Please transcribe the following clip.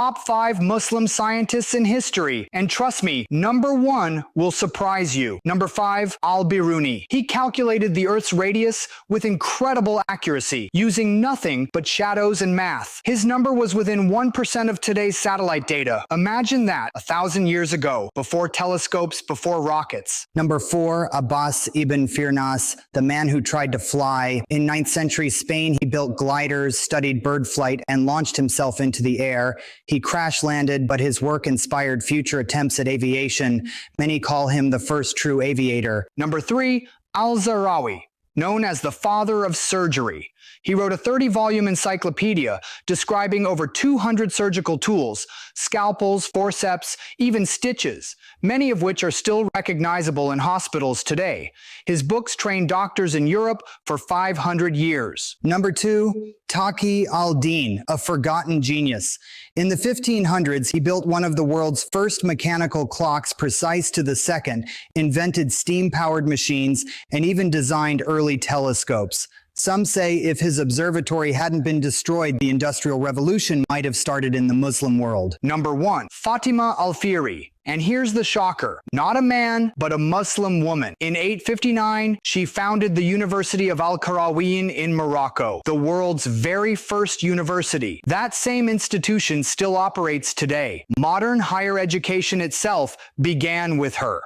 Top 5 Muslim scientists in history. And trust me, number 1 will surprise you. Number 5, Al-Biruni. He calculated the Earth's radius with incredible accuracy, using nothing but shadows and math. His number was within 1% of today's satellite data. Imagine that 1,000 years ago, before telescopes, before rockets. Number 4, Abbas ibn Firnas, the man who tried to fly. In 9th century Spain, he built gliders, studied bird flight, and launched himself into the air. He crash-landed, but his work inspired future attempts at aviation. Many call him the first true aviator. Number 3, Al-Zahrawi, known as the father of surgery. He wrote a 30-volume encyclopedia describing over 200 surgical tools, scalpels, forceps, even stitches, many of which are still recognizable in hospitals today. His books trained doctors in Europe for 500 years. Number 2, Taqi al-Din, a forgotten genius. In the 1500s, he built one of the world's first mechanical clocks precise to the second, invented steam-powered machines, and even designed early telescopes. Some say if his observatory hadn't been destroyed, the Industrial Revolution might have started in the Muslim world. Number 1, Fatima al-Fihri. And here's the shocker. Not a man, but a Muslim woman. In 859, she founded the University of Al-Qarawiyyin in Morocco, the world's very first university. That same institution still operates today. Modern higher education itself began with her.